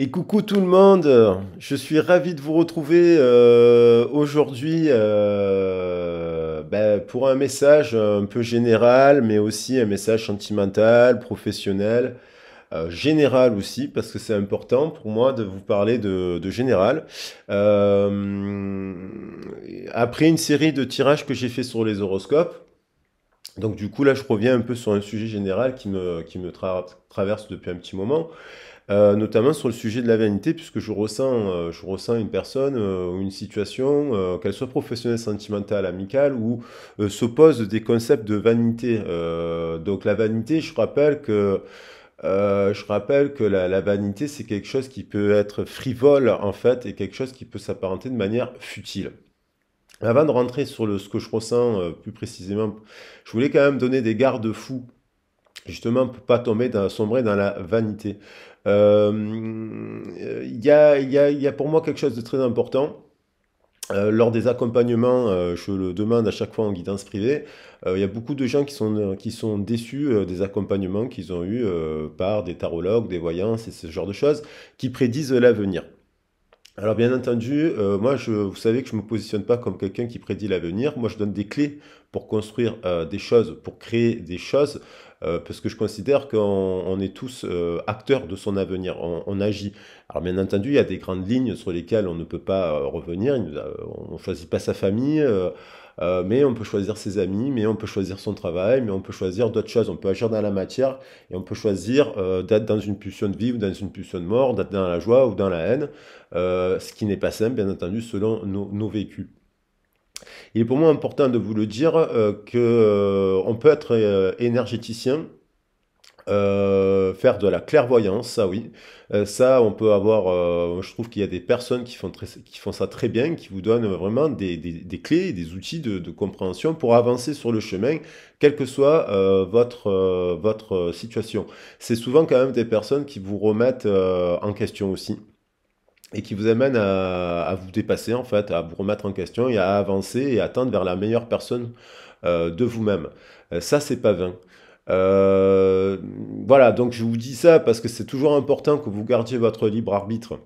Et coucou tout le monde, je suis ravi de vous retrouver aujourd'hui pour un message un peu général, mais aussi un message sentimental, professionnel, général aussi, parce que c'est important pour moi de vous parler de général. Euh, Après une série de tirages que j'ai fait sur les horoscopes, donc du coup là je reviens un peu sur un sujet général qui me traverse depuis un petit moment. Notamment sur le sujet de la vanité, puisque je ressens une personne ou une situation, qu'elle soit professionnelle, sentimentale, amicale, où s'opposent des concepts de vanité. Donc la vanité, je rappelle que la vanité, c'est quelque chose qui peut être frivole en fait, et quelque chose qui peut s'apparenter de manière futile. Avant de rentrer sur ce que je ressens plus précisément, je voulais quand même donner des garde-fous justement pour pas sombrer dans la vanité. Il y a pour moi quelque chose de très important. Lors des accompagnements, je le demande à chaque fois en guidance privée. Il y a beaucoup de gens qui sont déçus des accompagnements qu'ils ont eus par des tarologues, des voyants, et ce genre de choses, qui prédisent l'avenir. Alors bien entendu, vous savez que je me positionne pas comme quelqu'un qui prédit l'avenir. Moi, je donne des clés pour construire des choses, pour créer des choses, parce que je considère qu'on est tous acteurs de son avenir. On agit. Alors bien entendu, il y a des grandes lignes sur lesquelles on ne peut pas revenir. On ne choisit pas sa famille. Mais on peut choisir ses amis, mais on peut choisir son travail, mais on peut choisir d'autres choses. On peut agir dans la matière et on peut choisir d'être dans une pulsion de vie ou dans une pulsion de mort, d'être dans la joie ou dans la haine, ce qui n'est pas simple, bien entendu, selon nos vécus. Il est pour moi important de vous le dire on peut être énergéticien, faire de la clairvoyance, ça oui. Ça, on peut avoir. Je trouve qu'il y a des personnes qui font ça très bien, qui vous donnent vraiment des clés, des outils de compréhension pour avancer sur le chemin, quelle que soit votre situation. C'est souvent quand même des personnes qui vous remettent en question aussi et qui vous amène à vous dépasser en fait, à vous remettre en question et à avancer et à tendre vers la meilleure personne de vous-même. Ça, c'est pas vain. Euh, voilà, donc je vous dis ça parce que c'est toujours important que vous gardiez votre libre arbitre.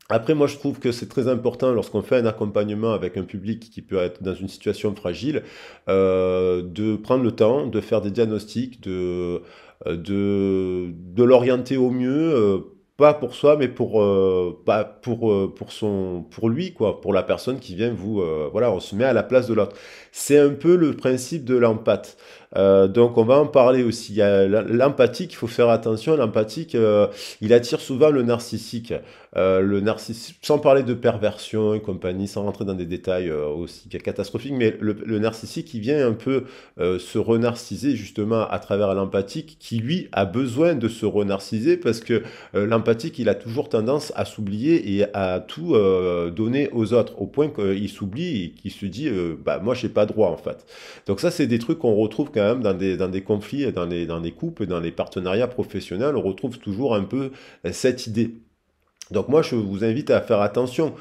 Après, moi, je trouve que c'est très important lorsqu'on fait un accompagnement avec un public qui peut être dans une situation fragile, de prendre le temps, de faire des diagnostics, de l'orienter au mieux, pas pour soi, mais pour lui, quoi, pour la personne qui vient voilà, on se met à la place de l'autre. C'est un peu le principe de l'empathie. Donc, on va en parler aussi. Il y a l'empathique, il faut faire attention. L'empathique, il attire souvent le narcissique. Le narcissisme, sans parler de perversion et compagnie, sans rentrer dans des détails aussi catastrophiques, mais le narcissique, il vient un peu se renarciser justement à travers l'empathique, qui lui a besoin de se renarciser parce que l'empathique, il a toujours tendance à s'oublier et à tout donner aux autres, au point qu'il s'oublie et qu'il se dit, bah moi j'ai pas droit en fait. Donc ça, c'est des trucs qu'on retrouve quand même dans des conflits, dans des couples, dans les partenariats professionnels, on retrouve toujours un peu cette idée. Donc moi, je vous invite à faire attention.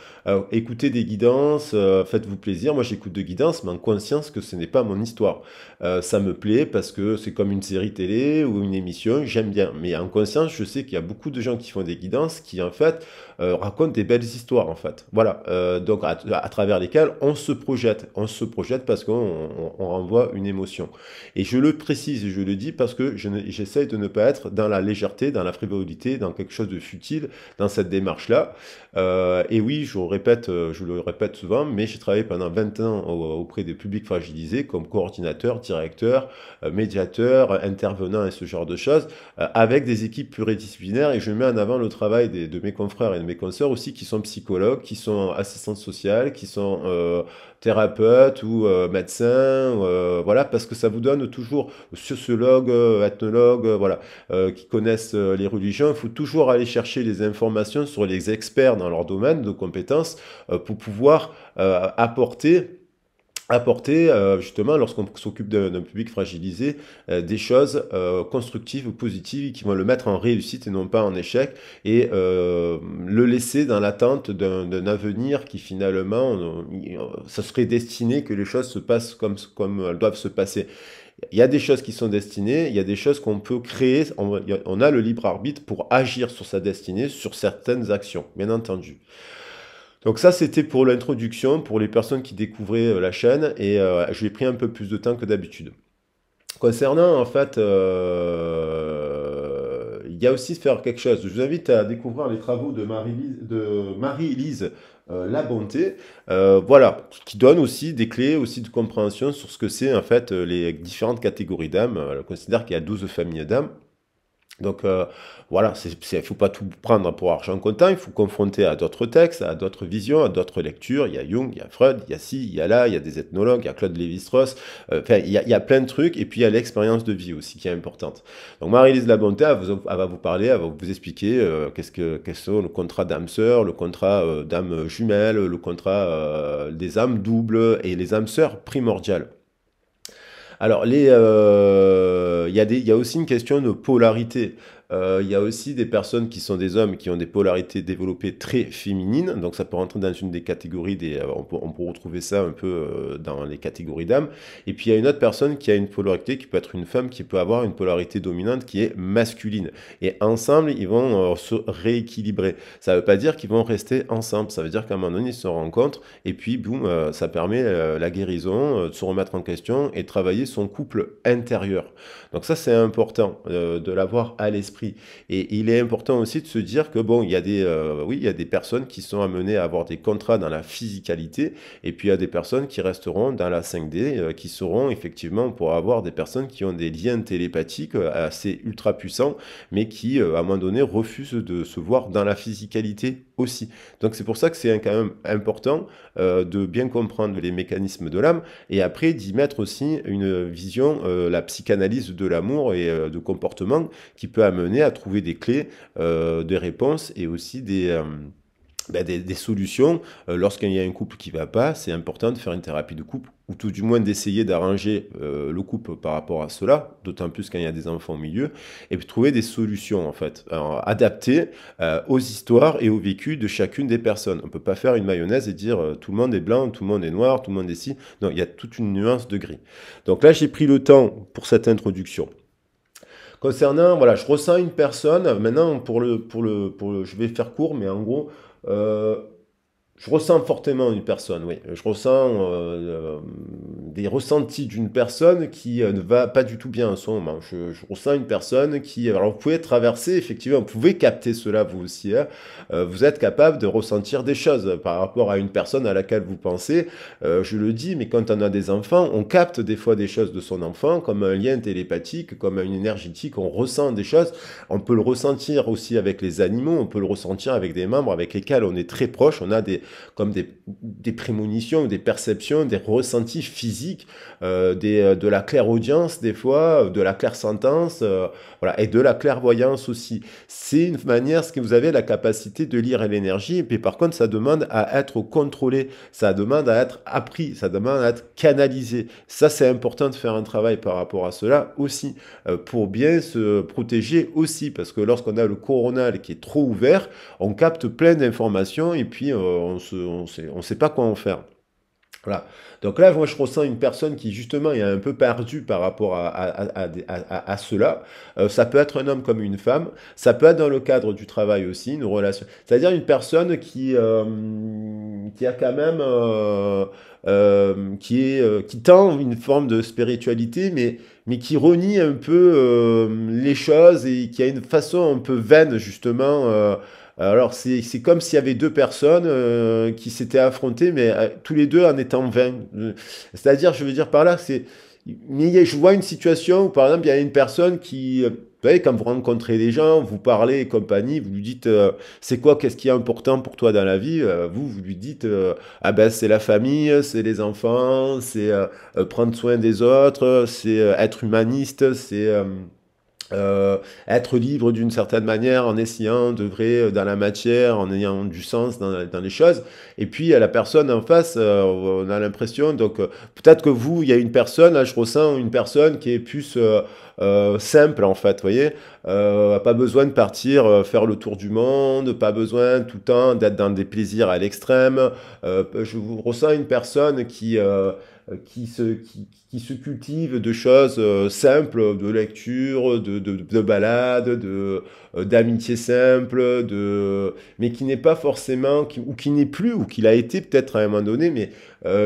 Écoutez des guidances, faites-vous plaisir. Moi, j'écoute de guidances, mais en conscience que ce n'est pas mon histoire. Ça me plaît parce que c'est comme une série télé ou une émission, j'aime bien. Mais en conscience, je sais qu'il y a beaucoup de gens qui font des guidances qui, en fait, racontent des belles histoires, en fait. Voilà. Donc, à travers lesquelles on se projette. On se projette parce qu'on renvoie une émotion. Et je le précise et je le dis parce que j'essaye de ne pas être dans la légèreté, dans la frivolité, dans quelque chose de futile, dans cette démarche-là. Et oui, je le répète souvent, mais j'ai travaillé pendant 20 ans auprès des publics fragilisés comme coordinateur, directeur, médiateur, intervenant et ce genre de choses, avec des équipes pluridisciplinaires. Et je mets en avant le travail de mes confrères et de mes consoeurs aussi qui sont psychologues, qui sont assistantes sociales, qui sont thérapeutes ou médecins, voilà, parce que ça vous donne toujours sociologues, ethnologues, voilà, qui connaissent les religions. Il faut toujours aller chercher les informations sur les experts dans leur domaine de compétences pour pouvoir apporter apporter justement lorsqu'on s'occupe d'un public fragilisé des choses constructives ou positives qui vont le mettre en réussite et non pas en échec et le laisser dans l'attente d'un avenir qui finalement ça serait destiné que les choses se passent comme elles doivent se passer. Il y a des choses qui sont destinées, il y a des choses qu'on peut créer, on a le libre arbitre pour agir sur sa destinée, sur certaines actions, bien entendu. Donc ça, c'était pour l'introduction, pour les personnes qui découvraient la chaîne, et je lui ai pris un peu plus de temps que d'habitude. Concernant, en fait, il y a aussi faire quelque chose. Je vous invite à découvrir les travaux de Marie-Élise Labonté, voilà, qui donne aussi des clés aussi de compréhension sur ce que c'est en fait les différentes catégories d'âmes. Elle considère qu'il y a 12 familles d'âmes. Donc voilà, il ne faut pas tout prendre pour argent comptant, il faut confronter à d'autres textes, à d'autres visions, à d'autres lectures. Il y a Jung, il y a Freud, il y a ci, il y a là, il y a des ethnologues, il y a Claude Lévi-Strauss, enfin il y a plein de trucs, et puis il y a l'expérience de vie aussi qui est importante. Donc Marie-Lise Labonté, elle va vous parler, elle va vous expliquer qu'est-ce sont le contrat d'âme sœur, le contrat d'âme jumelle, le contrat des âmes doubles et les âmes sœurs primordiales. Alors, il y a aussi une question de polarité. Il y a aussi des personnes qui sont des hommes qui ont des polarités développées très féminines, donc ça peut rentrer dans une des catégories, on peut retrouver ça un peu dans les catégories d'âmes. Et puis il y a une autre personne qui a une polarité, qui peut être une femme, qui peut avoir une polarité dominante qui est masculine. Et ensemble, ils vont se rééquilibrer. Ça ne veut pas dire qu'ils vont rester ensemble, ça veut dire qu'à un moment donné, ils se rencontrent, et puis boum, ça permet la guérison, de se remettre en question et de travailler son couple intérieur. Donc ça, c'est important de l'avoir à l'esprit. Et il est important aussi de se dire que bon, oui, il y a des personnes qui sont amenées à avoir des contrats dans la physicalité, et puis il y a des personnes qui resteront dans la 5D, qui seront effectivement pour avoir des personnes qui ont des liens télépathiques assez ultra puissants, mais qui, à un moment donné, refusent de se voir dans la physicalité aussi. Donc c'est pour ça que c'est quand même important de bien comprendre les mécanismes de l'âme, et après d'y mettre aussi une vision, la psychanalyse de l'amour et de comportement qui peut amener à trouver des clés, des réponses et aussi des solutions. Lorsqu'il y a un couple qui ne va pas, c'est important de faire une thérapie de couple, ou tout du moins d'essayer d'arranger le couple par rapport à cela, d'autant plus quand il y a des enfants au milieu, et puis trouver des solutions en fait, adaptées aux histoires et aux vécus de chacune des personnes. On ne peut pas faire une mayonnaise et dire tout le monde est blanc, tout le monde est noir, tout le monde est ci. Non, il y a toute une nuance de gris. Donc là, j'ai pris le temps pour cette introduction. Concernant, voilà, je ressens une personne, maintenant je vais faire court, mais en gros, euh, je ressens fortement une personne, oui. Je ressens des ressentis d'une personne qui ne va pas du tout bien en ce moment. Je ressens une personne qui... Alors, vous pouvez traverser, effectivement, vous pouvez capter cela vous aussi. Hein. Vous êtes capable de ressentir des choses par rapport à une personne à laquelle vous pensez. Je le dis, mais quand on a des enfants, on capte des fois des choses de son enfant, comme un lien télépathique, comme une énergétique, on ressent des choses. On peut le ressentir aussi avec les animaux, on peut le ressentir avec des membres avec lesquels on est très proche. On a comme des prémonitions, des perceptions, des ressentis physiques, de la clairaudience des fois, de la clairsentence, voilà, et de la clairvoyance aussi. C'est une manière, ce que vous avez la capacité de lire l'énergie, et puis par contre, ça demande à être contrôlé, ça demande à être appris, ça demande à être canalisé. Ça, c'est important de faire un travail par rapport à cela aussi, pour bien se protéger aussi, parce que lorsqu'on a le coronal qui est trop ouvert, on capte plein d'informations, et puis on sait pas quoi en faire. Voilà. Donc là, moi, je ressens une personne qui, justement, est un peu perdue par rapport à cela. Ça peut être un homme comme une femme. Ça peut être dans le cadre du travail aussi, une relation. C'est-à-dire une personne qui a quand même... qui tend une forme de spiritualité, mais qui renie un peu les choses et qui a une façon un peu vaine, justement, alors, c'est comme s'il y avait deux personnes qui s'étaient affrontées, mais tous les deux en étant vains. C'est-à-dire, je veux dire par là, je vois une situation où, par exemple, il y a une personne qui... vous savez, quand vous rencontrez des gens, vous parlez et compagnie, vous lui dites c'est quoi, qu'est-ce qui est important pour toi dans la vie vous lui dites ah ben c'est la famille, c'est les enfants, c'est prendre soin des autres, c'est être humaniste, être libre d'une certaine manière en essayant d'œuvrer dans la matière, en ayant du sens dans les choses. Et puis la personne en face, on a l'impression, donc peut-être que vous, il y a une personne, là je ressens une personne qui est plus simple en fait, vous voyez, pas besoin de partir faire le tour du monde, pas besoin tout le temps d'être dans des plaisirs à l'extrême. Je vous ressens une personne qui se cultive de choses simples, de lecture, de balades, d'amitié simple, mais qui n'est pas forcément, ou qui n'est plus, ou qui l'a été peut-être à un moment donné, mais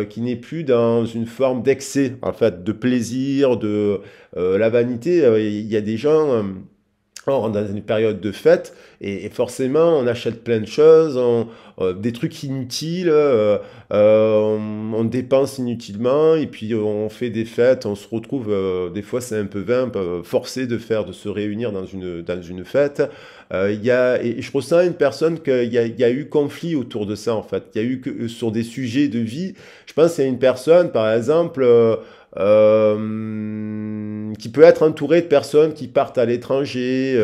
qui n'est plus dans une forme d'excès, en fait, de plaisir, la vanité. Il y a des gens. On rentre dans une période de fête et forcément on achète plein de choses, des trucs inutiles, on dépense inutilement et puis on fait des fêtes, on se retrouve, des fois c'est un peu vain, un peu forcé de se réunir dans une fête. Et je ressens une personne qu'il y a eu conflit autour de ça en fait, il y a eu que sur des sujets de vie. Je pense qu'il y a une personne par exemple qui peut être entouré de personnes qui partent à l'étranger,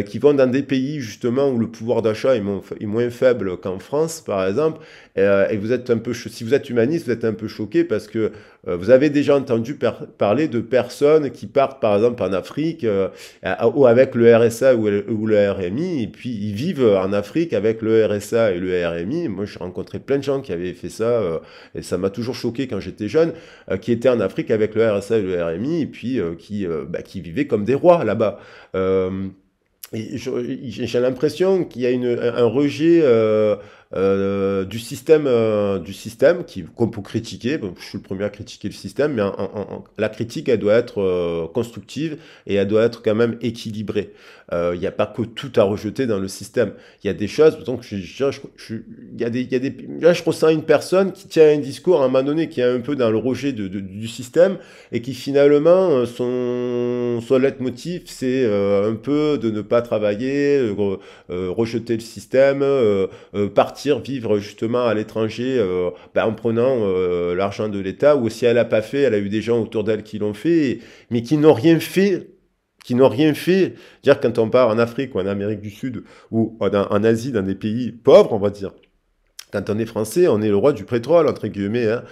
qui vont dans des pays justement où le pouvoir d'achat est moins faible qu'en France, par exemple, et vous êtes un peu, si vous êtes humaniste, vous êtes un peu choqué parce que vous avez déjà entendu parler de personnes qui partent, par exemple, en Afrique, ou avec le RSA ou le RMI, et puis ils vivent en Afrique avec le RSA et le RMI. Moi, j'ai rencontré plein de gens qui avaient fait ça, et ça m'a toujours choqué quand j'étais jeune, qui étaient en Afrique avec le RSA et le RMI, et puis qui vivaient comme des rois là-bas. Euh, et j'ai l'impression qu'il y a un rejet du système qu'on peut critiquer. Bon, je suis le premier à critiquer le système, mais la critique, elle doit être constructive et elle doit être quand même équilibrée. Il n'y a pas que tout à rejeter dans le système. Il y a des choses, donc là, je ressens une personne qui tient un discours à un moment donné qui est un peu dans le rejet du système et qui finalement, son leitmotiv, c'est un peu de ne pas travailler, rejeter le système, partir vivre justement à l'étranger en prenant l'argent de l'État, ou si elle n'a pas fait, elle a eu des gens autour d'elle qui l'ont fait, mais qui n'ont rien fait. Qui n'ont rien fait. Dire quand on part en Afrique ou en Amérique du Sud ou en Asie, dans des pays pauvres, on va dire. Quand on est français, on est le roi du pétrole, entre guillemets. Hein.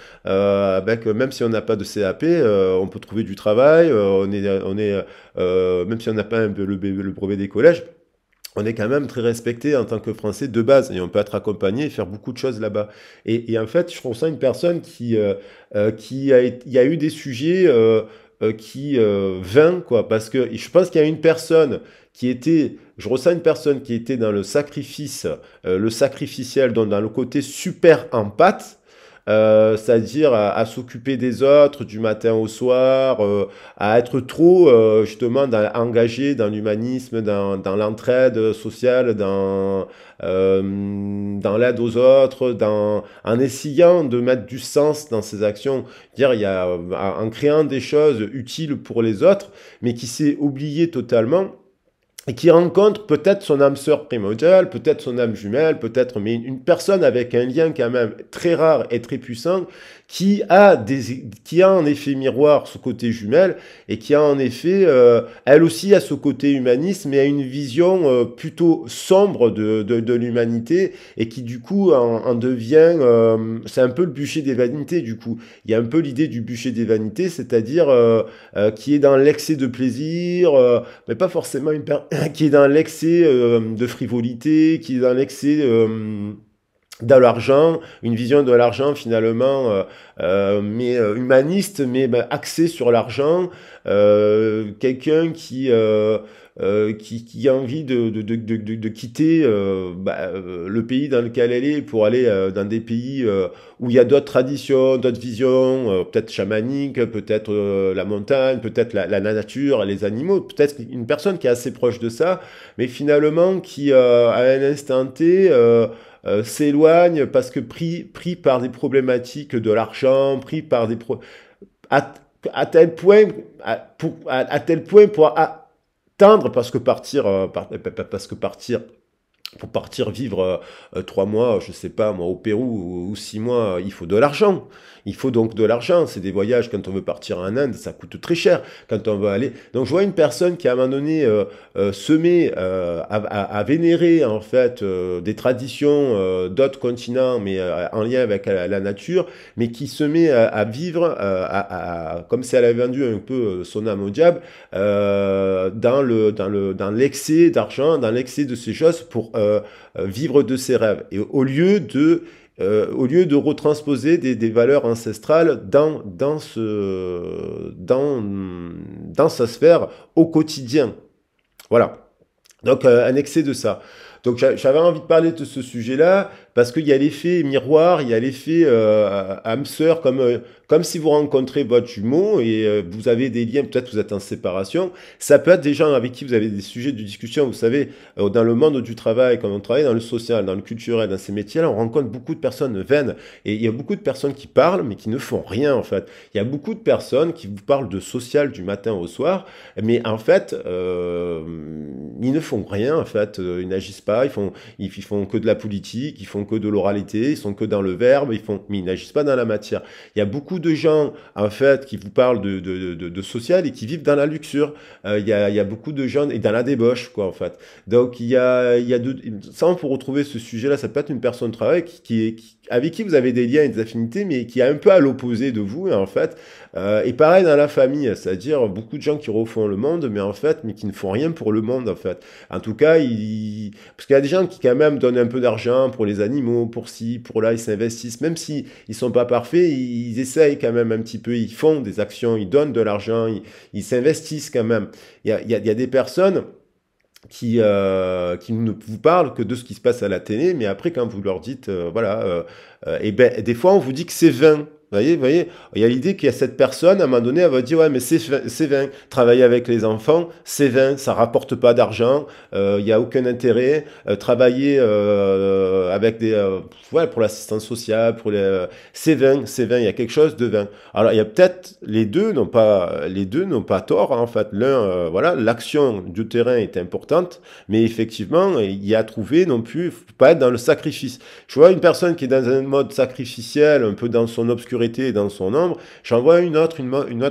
Même si on n'a pas de CAP, on peut trouver du travail. Même si on n'a pas le brevet des collèges, on est quand même très respecté en tant que Français de base et on peut être accompagné et faire beaucoup de choses là-bas. Et en fait, je ressens une personne il y a eu des sujets vains, quoi, parce que je pense qu'il y a une personne je ressens une personne qui était dans le sacrifice, le sacrificiel, dans le côté super empathe, c'est-à-dire à s'occuper des autres du matin au soir, à être trop justement engagé dans l'humanisme, dans l'entraide sociale, dans l'aide aux autres, en essayant de mettre du sens dans ses actions. Dire, en créant des choses utiles pour les autres, mais qui s'est oublié totalement et qui rencontre peut-être son âme sœur primordiale, peut-être son âme jumelle, peut-être, mais une personne avec un lien quand même très rare et très puissant, qui a en effet miroir ce côté jumelle, et qui a en effet, elle aussi a ce côté humaniste, mais a une vision plutôt sombre de l'humanité, et qui du coup en devient, c'est un peu le bûcher des vanités du coup. Il y a un peu l'idée du bûcher des vanités, c'est-à-dire qui est dans l'excès de plaisir, mais pas forcément qui est dans l'excès de frivolité, qui est dans l'excès de l'argent, une vision de l'argent finalement, mais humaniste, mais axée sur l'argent, quelqu'un qui a envie de quitter le pays dans lequel elle est pour aller dans des pays où il y a d'autres traditions, d'autres visions, peut-être chamaniques, peut-être la montagne, peut-être la nature, les animaux, peut-être une personne qui est assez proche de ça, mais finalement qui à un instant T s'éloigne parce que pris par des problématiques de l'argent, pris par à, à tel point à tel point pour attendre parce que partir Pour partir vivre 3 mois, je sais pas moi, au Pérou ou 6 mois, il faut de l'argent. Il faut donc de l'argent. C'est des voyages, quand on veut partir en Inde, ça coûte très cher. Quand on veut aller. Donc je vois une personne qui à un moment donné se met à vénérer en fait des traditions d'autres continents, mais en lien avec la nature, mais qui se met à vivre comme si elle avait vendu un peu son âme au diable, dans l'excès d'argent, dans l'excès de ces choses pour vivre de ses rêves. Et au lieu de retransposer des valeurs ancestrales dans sa sphère au quotidien. Voilà. Donc, un excès de ça. Donc, j'avais envie de parler de ce sujet-là parce qu'il y a l'effet miroir, il y a l'effet âme sœur, comme si vous rencontrez votre jumeau et vous avez des liens, peut-être vous êtes en séparation. Ça peut être des gens avec qui vous avez des sujets de discussion. Vous savez, dans le monde du travail, quand on travaille dans le social, dans le culturel, dans ces métiers-là, on rencontre beaucoup de personnes vaines. Et il y a beaucoup de personnes qui parlent, mais qui ne font rien, en fait. Il y a beaucoup de personnes qui vous parlent de social du matin au soir, mais en fait, ils ne font rien, en fait. Ils n'agissent pas, ils font que de la politique, ils font que de l'oralité, ils sont que dans le verbe, mais ils n'agissent pas dans la matière. Il y a beaucoup de gens, en fait, qui vous parlent de social et qui vivent dans la luxure. Il y a beaucoup de gens, et dans la débauche, quoi, en fait. Donc, ça, on peut retrouver ce sujet-là, ça peut être une personne de travail avec qui vous avez des liens et des affinités, mais qui est un peu à l'opposé de vous, en fait. Et pareil dans la famille, c'est-à-dire beaucoup de gens qui refont le monde, mais qui ne font rien pour le monde, en fait. En tout cas, parce qu'il y a des gens qui quand même donnent un peu d'argent pour les animaux, pour ci, pour là, ils s'investissent, même si ils sont pas parfaits, ils essayent quand même un petit peu, ils font des actions, ils donnent de l'argent, ils s'investissent quand même. Il y a des personnes qui ne vous parlent que de ce qui se passe à la télé, mais après, quand vous leur dites, voilà, et ben, des fois, on vous dit que c'est vain. Vous voyez, il y a l'idée qu'il y a cette personne, à un moment donné, elle va dire, ouais, mais c'est vain. Travailler avec les enfants, c'est vain, ça rapporte pas d'argent, il n'y a aucun intérêt. Travailler avec ouais, pour l'assistance sociale, c'est vain, il y a quelque chose de vain. Alors, il y a peut-être, les deux n'ont pas tort, hein, en fait. L'un, voilà, l'action du terrain est importante, mais effectivement, il y a trouvé non plus, faut pas être dans le sacrifice. Je vois une personne qui est dans un mode sacrificiel, un peu dans son obscurité et dans son ombre. J'en vois une autre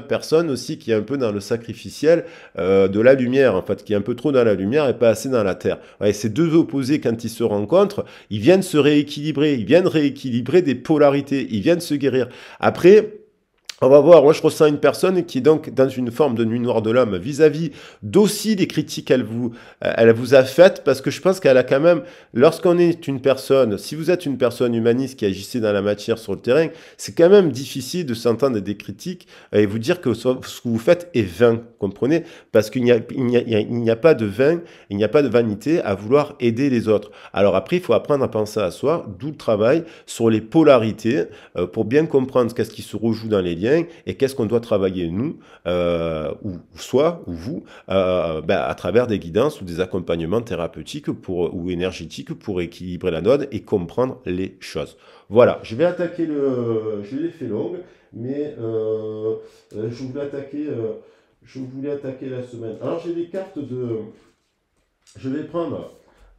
personne aussi qui est un peu dans le sacrificiel de la lumière, en fait, qui est un peu trop dans la lumière et pas assez dans la terre. Ouais, ces deux opposés, quand ils se rencontrent, ils viennent se rééquilibrer, ils viennent rééquilibrer des polarités, ils viennent se guérir. Après, on va voir, moi je ressens une personne qui est donc dans une forme de nuit noire de l'homme vis-à-vis d'aussi des critiques qu'elle vous a faites, parce que je pense qu'elle a quand même, lorsqu'on est une personne, si vous êtes une personne humaniste qui agissait dans la matière sur le terrain, c'est quand même difficile de s'entendre des critiques et vous dire que ce que vous faites est vain, comprenez? Parce qu'il n'y a pas de vain, il n'y a pas de vanité à vouloir aider les autres. Alors après, il faut apprendre à penser à soi, d'où le travail sur les polarités, pour bien comprendre qu'est-ce qui se rejoue dans les liens et qu'est-ce qu'on doit travailler nous, ou vous, à travers des guidances ou des accompagnements thérapeutiques ou énergétiques pour équilibrer la donne et comprendre les choses. Voilà, je l'ai fait longue, mais je voulais attaquer la semaine. Alors j'ai des cartes je vais prendre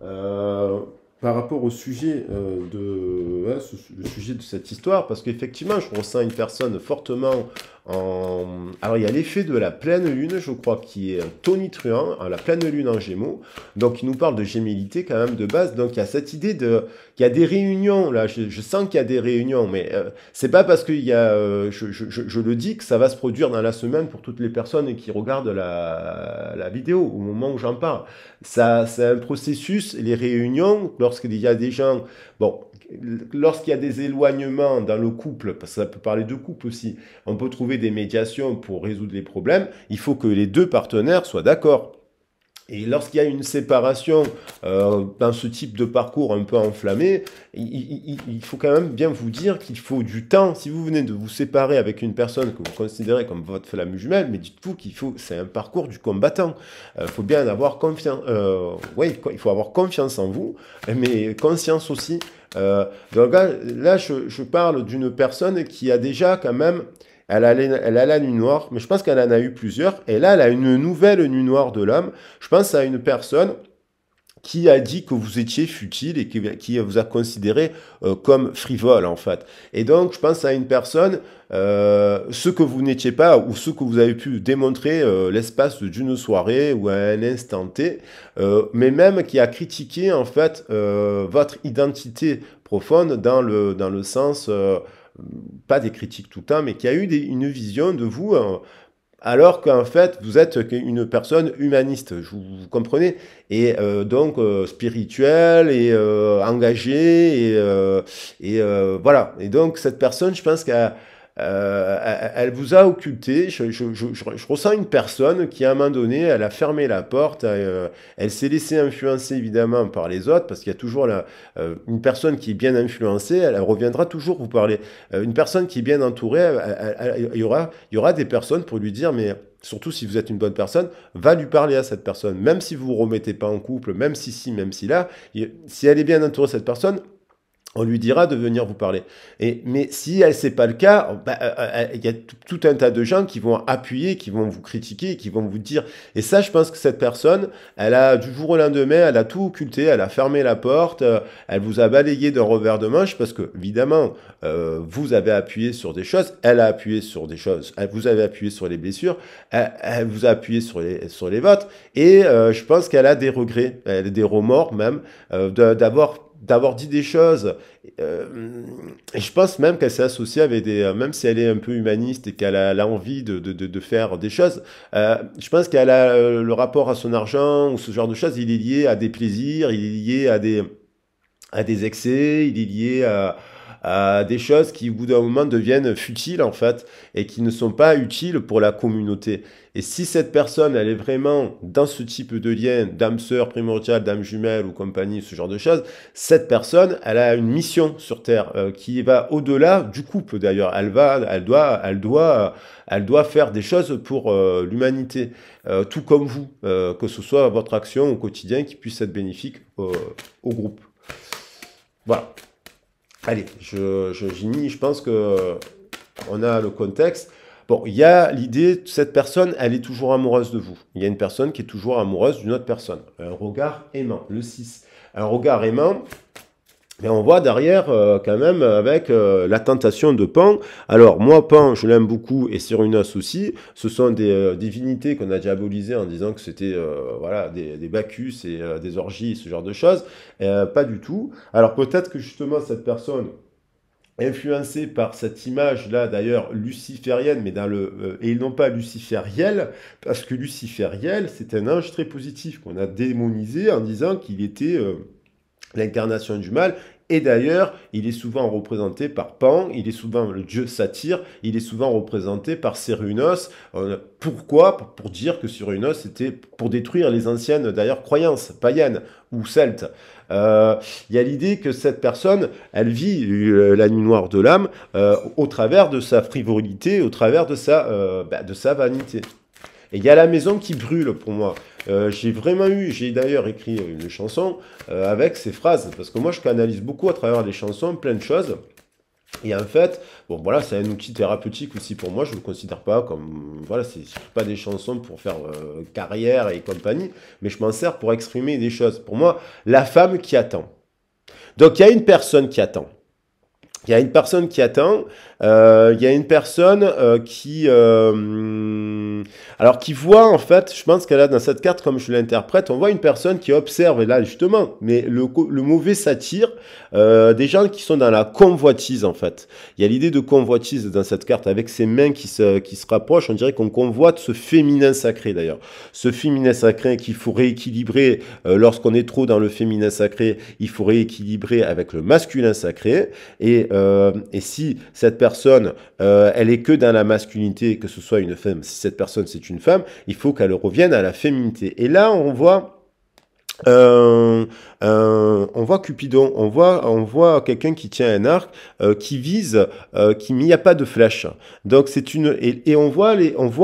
euh, par rapport au sujet le sujet de cette histoire, parce qu'effectivement, je ressens une personne fortement en... Alors, il y a l'effet de la pleine lune, je crois, qui est tonitruant, la pleine lune en Gémeaux, donc il nous parle de gémilité quand même de base, donc il y a cette idée qu'il y a des réunions, là, je sens qu'il y a des réunions, mais c'est pas parce qu'il y a, je le dis, que ça va se produire dans la semaine pour toutes les personnes qui regardent la vidéo, au moment où j'en parle. Ça, c'est un processus, les réunions, lorsqu'il y a des gens, bon, lorsqu'il y a des éloignements dans le couple, parce que ça peut parler de couple aussi, on peut trouver des médiations pour résoudre les problèmes, il faut que les deux partenaires soient d'accord. Et lorsqu'il y a une séparation dans ce type de parcours un peu enflammé, il faut quand même bien vous dire qu'il faut du temps. Si vous venez de vous séparer avec une personne que vous considérez comme votre flamme jumelle, mais dites-vous c'est un parcours du combattant. Il faut bien avoir confiance. Oui, il faut avoir confiance en vous, mais conscience aussi. Donc là, je parle d'une personne qui a déjà quand même elle a la nuit noire, mais je pense qu'elle en a eu plusieurs. Et là, elle a une nouvelle nuit noire de l'âme. Je pense à une personne qui a dit que vous étiez futile et qui vous a considéré comme frivole en fait. Et donc je pense à une personne, ce que vous n'étiez pas ou ce que vous avez pu démontrer l'espace d'une soirée ou à un instant T, mais même qui a critiqué en fait votre identité profonde dans le sens, pas des critiques tout le temps, mais qui a eu une vision de vous. Alors qu'en fait, vous êtes une personne humaniste, vous comprenez? Et donc spirituelle et engagée voilà. Et donc cette personne, je pense qu'elle elle vous a occulté. Je ressens une personne qui, à un moment donné, elle a fermé la porte. Elle s'est laissée influencer, évidemment, par les autres, parce qu'il y a toujours une personne qui est bien influencée, elle reviendra toujours vous parler. Une personne qui est bien entourée, il y aura des personnes pour lui dire, mais surtout si vous êtes une bonne personne, va lui parler à cette personne. Même si vous ne vous remettez pas en couple, même si, même si là, si elle est bien entourée, cette personne, on lui dira de venir vous parler. Mais si c'est pas le cas, il y a tout un tas de gens qui vont appuyer, qui vont vous critiquer, qui vont vous dire. Et ça, je pense que cette personne, elle a du jour au lendemain, elle a tout occulté, elle a fermé la porte, elle vous a balayé d'un revers de manche parce que évidemment, vous avez appuyé sur des choses, elle a appuyé sur des choses, vous avez appuyé sur les blessures, elle vous a appuyé sur les vôtres. Et je pense qu'elle a des regrets, elle a des remords même d'avoir dit des choses. Et je pense même qu'elle s'est associée avec même si elle est un peu humaniste et qu'elle a envie de faire des choses, je pense qu'elle a le rapport à son argent ou ce genre de choses, il est lié à des plaisirs, il est lié à des excès, il est lié à des choses qui, au bout d'un moment, deviennent futiles, en fait, et qui ne sont pas utiles pour la communauté. Et si cette personne, elle est vraiment dans ce type de lien, d'âme sœur primordiale, d'âme jumelle ou compagnie, ce genre de choses, cette personne, elle a une mission sur Terre qui va au-delà du couple, d'ailleurs. Elle doit faire des choses pour l'humanité, tout comme vous, que ce soit votre action au quotidien qui puisse être bénéfique au groupe. Voilà. Allez, je pense que on a le contexte. Bon, il y a l'idée, cette personne, elle est toujours amoureuse de vous. Il y a une personne qui est toujours amoureuse d'une autre personne. Un regard aimant, le 6. Un regard aimant, mais on voit derrière quand même avec la tentation de Pan. Alors moi, Pan, je l'aime beaucoup et Cyrus aussi. Ce sont des divinités qu'on a diabolisées en disant que c'était voilà, des Bacchus et des orgies, ce genre de choses. Pas du tout. Alors peut-être que justement cette personne influencée par cette image-là, d'ailleurs, luciférienne, mais et non pas luciférielle, parce que lucifériel, c'est un ange très positif qu'on a démonisé en disant qu'il était l'incarnation du mal. Et d'ailleurs, il est souvent représenté par Pan, il est souvent le dieu Satyre, il est souvent représenté par Cérunos. Pourquoi? Pour dire que Cérunos c'était pour détruire les anciennes, d'ailleurs, croyances païennes ou celtes. Il y a l'idée que cette personne, elle vit la nuit noire de l'âme au travers de sa frivolité, au travers de sa vanité. Et il y a la maison qui brûle pour moi. J'ai d'ailleurs écrit une chanson avec ces phrases, parce que moi je canalise beaucoup à travers les chansons, plein de choses. Et en fait, bon voilà, c'est un outil thérapeutique aussi pour moi, je ne le considère pas comme, voilà, c'est pas des chansons pour faire carrière et compagnie, mais je m'en sers pour exprimer des choses. Pour moi, la femme qui attend. Donc il y a une personne qui attend. Il y a une personne qui attend, il y a une personne alors qui voit en fait, je pense qu'elle a dans cette carte, comme je l'interprète, on voit une personne qui observe, et là justement, mais le mauvais s'attire, des gens qui sont dans la convoitise en fait. Il y a l'idée de convoitise dans cette carte, avec ses mains qui se rapprochent, on dirait qu'on convoite ce féminin sacré d'ailleurs. Ce féminin sacré qu'il faut rééquilibrer, lorsqu'on est trop dans le féminin sacré, il faut rééquilibrer avec le masculin sacré, et si cette personne, elle est que dans la masculinité, que ce soit une femme, si cette personne c'est une femme, il faut qu'elle revienne à la féminité. Et là, on voit Cupidon, on voit quelqu'un qui tient un arc, qui vise, il n'y a pas de flèche. Donc et on voit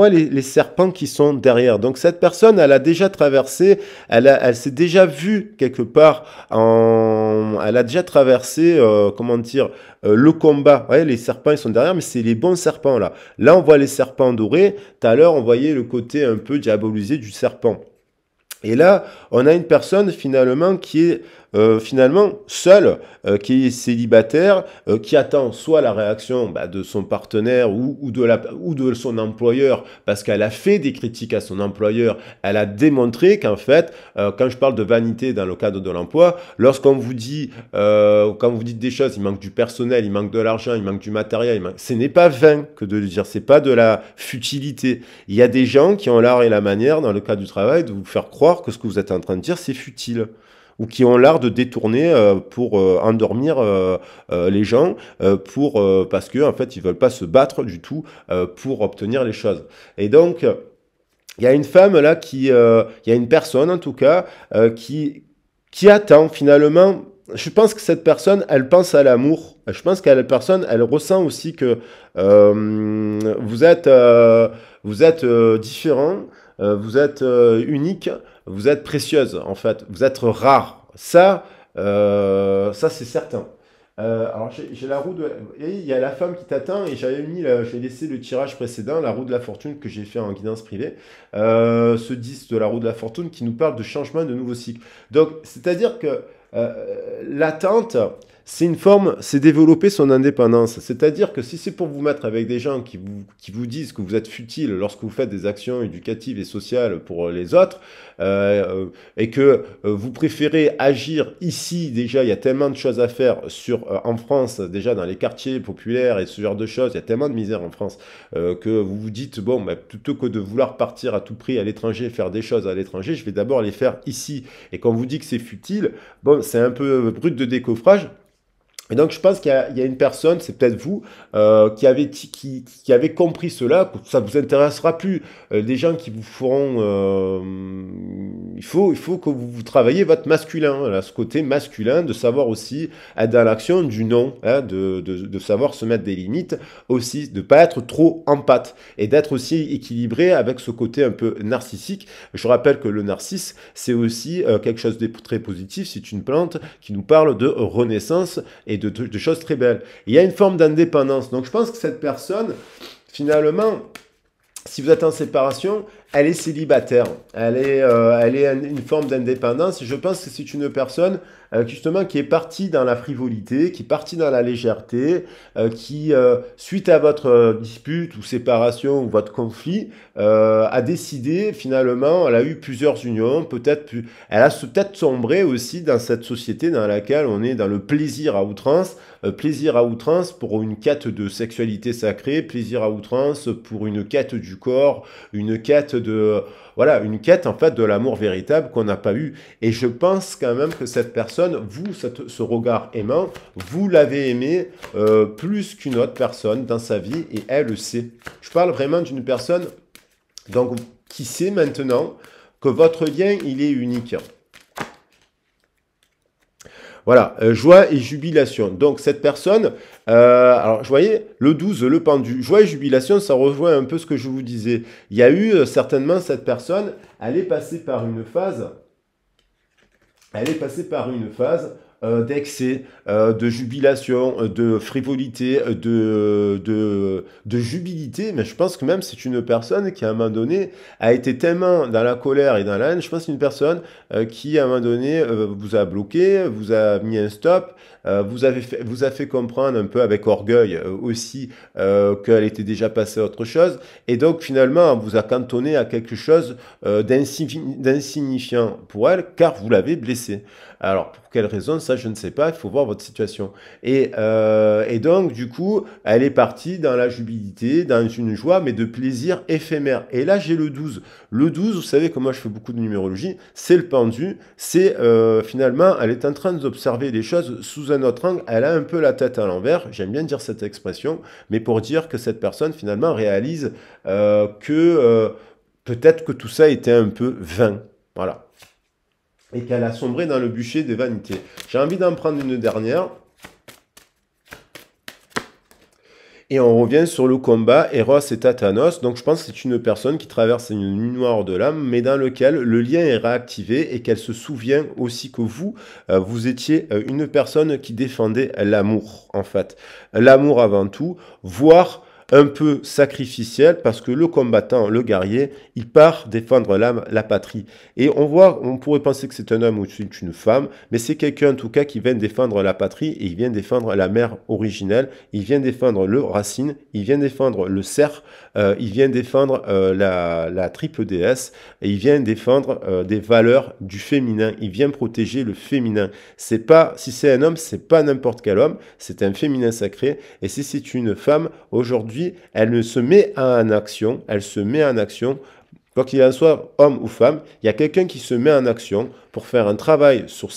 les serpents qui sont derrière. Donc cette personne, elle a déjà traversé, elle s'est déjà vue quelque part elle a déjà traversé, comment dire, le combat. Ouais, les serpents ils sont derrière, mais c'est les bons serpents là. Là on voit les serpents dorés. Tout à l'heure on voyait le côté un peu diabolisé du serpent. Et là, on a une personne finalement qui est finalement seule, qui est célibataire, qui attend soit la réaction de son partenaire ou de son employeur, parce qu'elle a fait des critiques à son employeur, elle a démontré qu'en fait, quand je parle de vanité dans le cadre de l'emploi, lorsqu'on vous dit, quand vous dites des choses, il manque du personnel, il manque de l'argent, il manque du matériel, ce n'est pas vain que de le dire, c'est pas de la futilité. Il y a des gens qui ont l'art et la manière, dans le cadre du travail, de vous faire croire que ce que vous êtes en train de dire, c'est futile, ou qui ont l'art de détourner pour endormir les gens, parce que en fait ils veulent pas se battre du tout pour obtenir les choses. Et donc il y a une femme là il y a une personne en tout cas qui attend finalement. Je pense que cette personne, elle pense à l'amour. Je pense qu'elle personne, elle ressent aussi que vous êtes différent, vous êtes unique, vous êtes précieuse en fait, vous êtes rare. Ça c'est certain. Alors j'ai la roue de, et il y a la femme qui t'attend et j'ai laissé le tirage précédent, la roue de la fortune que j'ai fait en guidance privée, ce 10 de la roue de la fortune qui nous parle de changement, de nouveau cycle. Donc c'est-à-dire que l'attente, c'est une forme, c'est développer son indépendance. C'est-à-dire que si c'est pour vous mettre avec des gens qui vous disent que vous êtes futile lorsque vous faites des actions éducatives et sociales pour les autres, et que vous préférez agir ici, déjà, il y a tellement de choses à faire en France, déjà dans les quartiers populaires et ce genre de choses, il y a tellement de misère en France, que vous vous dites, bon, bah, plutôt que de vouloir partir à tout prix à l'étranger, faire des choses à l'étranger, je vais d'abord les faire ici. Et quand on vous dit que c'est futile, bon, c'est un peu brut de décoffrage. Et donc, je pense qu'il y a une personne, c'est peut-être vous, qui avait compris cela, que ça vous intéressera plus. Des gens qui vous feront... il faut que vous travaillez votre masculin, là, ce côté masculin, de savoir aussi être dans l'action du non, hein, de savoir se mettre des limites, aussi, de pas être trop en pâte, et d'être aussi équilibré avec ce côté un peu narcissique. Je rappelle que le narcisse, c'est aussi quelque chose de très positif, c'est une plante qui nous parle de renaissance et de choses très belles. Il y a une forme d'indépendance. Donc je pense que cette personne, finalement, si vous êtes en séparation, elle est célibataire. Elle est une forme d'indépendance. Je pense que c'est une personne justement qui est partie dans la frivolité, qui est partie dans la légèreté, qui, suite à votre dispute ou séparation ou votre conflit, a décidé finalement, elle a eu plusieurs unions, elle a peut-être sombré aussi dans cette société dans laquelle on est dans le plaisir à outrance pour une quête de sexualité sacrée, plaisir à outrance pour une quête du corps, une quête une quête en fait de l'amour véritable qu'on n'a pas eu. Et je pense quand même que cette personne, ce regard aimant, vous l'avez aimé plus qu'une autre personne dans sa vie et elle le sait. Je parle vraiment d'une personne donc qui sait maintenant que votre lien il est unique. Voilà, joie et jubilation. Donc cette personne, alors je voyais le 12, le pendu. Joie et jubilation, ça rejoint un peu ce que je vous disais. Il y a eu certainement cette personne, elle est passée par une phase d'excès, de jubilation, de frivolité, de jubilité, mais je pense que même c'est une personne qui à un moment donné a été tellement dans la colère et dans la haine, je pense que c'est une personne qui à un moment donné vous a bloqué, vous a mis un stop, vous a fait comprendre un peu avec orgueil aussi qu'elle était déjà passée à autre chose, et donc finalement on vous a cantonné à quelque chose d'insignifiant pour elle, car vous l'avez blessée. Alors, pour quelle raison, ça je ne sais pas, il faut voir votre situation. Et donc, du coup, elle est partie dans la jubilité, dans une joie, mais de plaisir éphémère. Et là, j'ai le 12. Le 12, vous savez que moi je fais beaucoup de numérologie, c'est le pendu, c'est finalement, elle est en train d'observer les choses sous un autre angle, elle a un peu la tête à l'envers, j'aime bien dire cette expression, mais pour dire que cette personne finalement réalise que peut-être que tout ça était un peu vain. Voilà. Et qu'elle a sombré dans le bûcher des vanités. J'ai envie d'en prendre une dernière. Et on revient sur le combat Eros et Tatanos. Donc je pense que c'est une personne qui traverse une nuit noire de l'âme, mais dans lequel le lien est réactivé et qu'elle se souvient aussi que vous étiez une personne qui défendait l'amour, en fait. L'amour avant tout, voire un peu sacrificielle parce que le combattant, le guerrier, il part défendre la patrie. Et on pourrait penser que c'est un homme ou c'est une femme, mais c'est quelqu'un en tout cas qui vient défendre la patrie et il vient défendre la mère originelle, il vient défendre le racine, il vient défendre le cerf, il vient défendre la triple déesse et il vient défendre des valeurs du féminin, il vient protéger le féminin. C'est pas, si c'est un homme, c'est pas n'importe quel homme, c'est un féminin sacré. Et si c'est une femme, aujourd'hui, elle se met en action, elle se met en action. Quoi qu'il en soit, homme ou femme, il y a quelqu'un qui se met en action pour faire un travail sur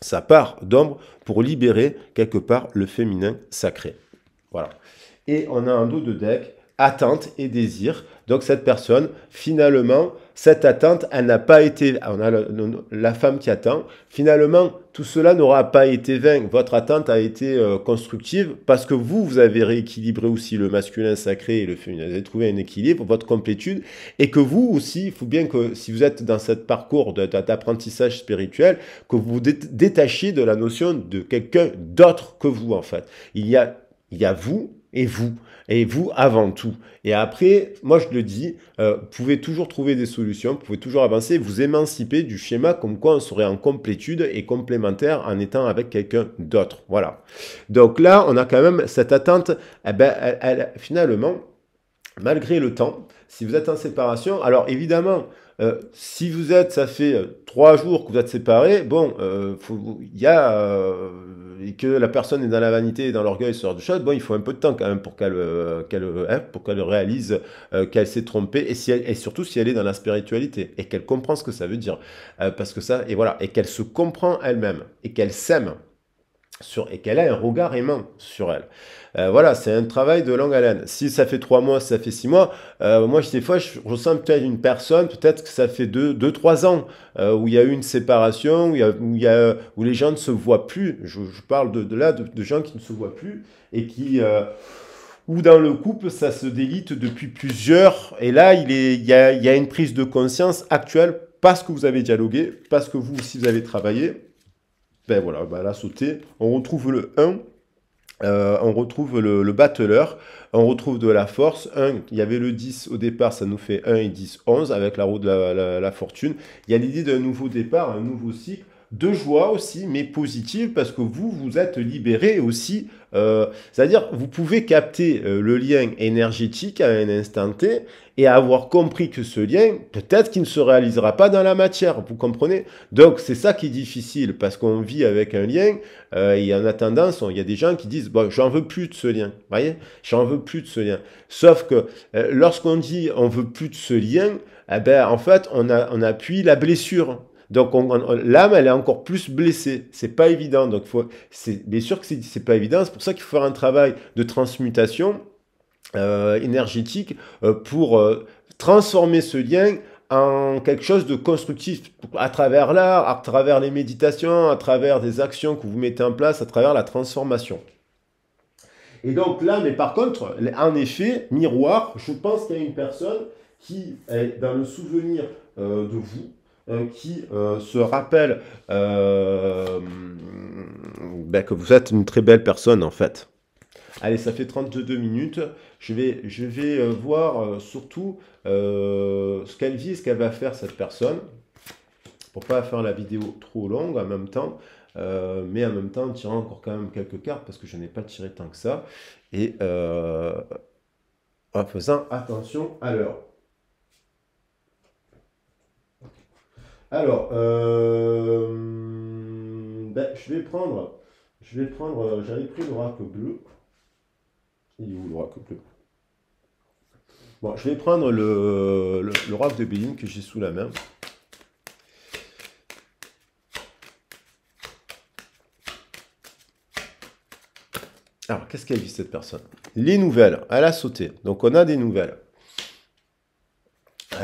sa part d'ombre pour libérer quelque part le féminin sacré. Voilà. Et on a un dos de deck, attente et désir. Donc cette personne, finalement, cette attente, elle n'a pas été... On a la femme qui attend. Finalement, tout cela n'aura pas été vain. Votre attente a été constructive parce que vous avez rééquilibré aussi le masculin sacré et le féminin. Vous avez trouvé un équilibre, votre complétude. Et que vous aussi, il faut bien que si vous êtes dans ce parcours d'apprentissage spirituel, que vous vous détachiez de la notion de quelqu'un d'autre que vous, en fait. Il y a vous et vous avant tout. Et après, moi je le dis, vous pouvez toujours trouver des solutions, vous pouvez toujours avancer, vous émanciper du schéma comme quoi on serait en complétude et complémentaire en étant avec quelqu'un d'autre. Voilà. Donc là, on a quand même cette attente, eh ben, finalement, malgré le temps, si vous êtes en séparation, alors évidemment, si vous êtes, ça fait 3 jours que vous êtes séparés, bon, il y a et que la personne est dans la vanité et dans l'orgueil, ce genre de choses, bon, il faut un peu de temps quand même pour qu'elle réalise qu'elle s'est trompée et surtout si elle est dans la spiritualité et qu'elle comprend ce que ça veut dire, parce que ça et voilà et qu'elle se comprend elle-même et qu'elle s'aime et qu'elle a un regard aimant sur elle. Voilà, c'est un travail de longue haleine. Si ça fait 3 mois, si ça fait 6 mois, moi, des fois, je ressens peut-être une personne, peut-être que ça fait 2-3 ans, où il y a eu une séparation, où les gens ne se voient plus. Je parle de gens qui ne se voient plus et qui... où dans le couple, ça se délite depuis plusieurs... Et là, il y a une prise de conscience actuelle parce que vous avez dialogué, parce que vous aussi, vous avez travaillé. Ben voilà, ben là, sauter. On retrouve le 1, on retrouve le battleur, on retrouve de la force. 1, il y avait le 10 au départ, ça nous fait 1 et 10, 11, avec la roue de la fortune. Il y a l'idée d'un nouveau départ, un nouveau cycle, de joie aussi, mais positive, parce que vous êtes libéré aussi. C'est-à-dire, vous pouvez capter le lien énergétique à un instant T et avoir compris que ce lien, peut-être qu'il ne se réalisera pas dans la matière, vous comprenez? Donc, c'est ça qui est difficile, parce qu'on vit avec un lien, et en attendant, il y a des gens qui disent, bon, j'en veux plus de ce lien, vous voyez? J'en veux plus de ce lien. Sauf que, lorsqu'on dit, on veut plus de ce lien, eh ben, en fait, on appuie la blessure. Donc l'âme, elle est encore plus blessée. C'est pas évident. Donc c'est bien sûr que c'est pas évident. C'est pour ça qu'il faut faire un travail de transmutation énergétique pour transformer ce lien en quelque chose de constructif à travers l'art, à travers les méditations, à travers des actions que vous mettez en place, à travers la transformation. Et donc là, mais par contre, en effet, miroir, je pense qu'il y a une personne qui est dans le souvenir de vous, qui se rappelle que vous êtes une très belle personne en fait. Allez, ça fait 32 minutes. Je vais voir surtout ce qu'elle vit et ce qu'elle va faire cette personne. Pour pas faire la vidéo trop longue en même temps. Mais en même temps, en tirant encore quand même quelques cartes parce que je n'ai pas tiré tant que ça. Et en faisant attention à l'heure. Alors, j'avais pris l'oracle bleu. Il est où l'oracle bleu? Bon, je vais prendre l'oracle de Béline que j'ai sous la main. Alors, qu'est-ce qu'elle vit cette personne? Les nouvelles, elle a sauté. Donc, on a des nouvelles.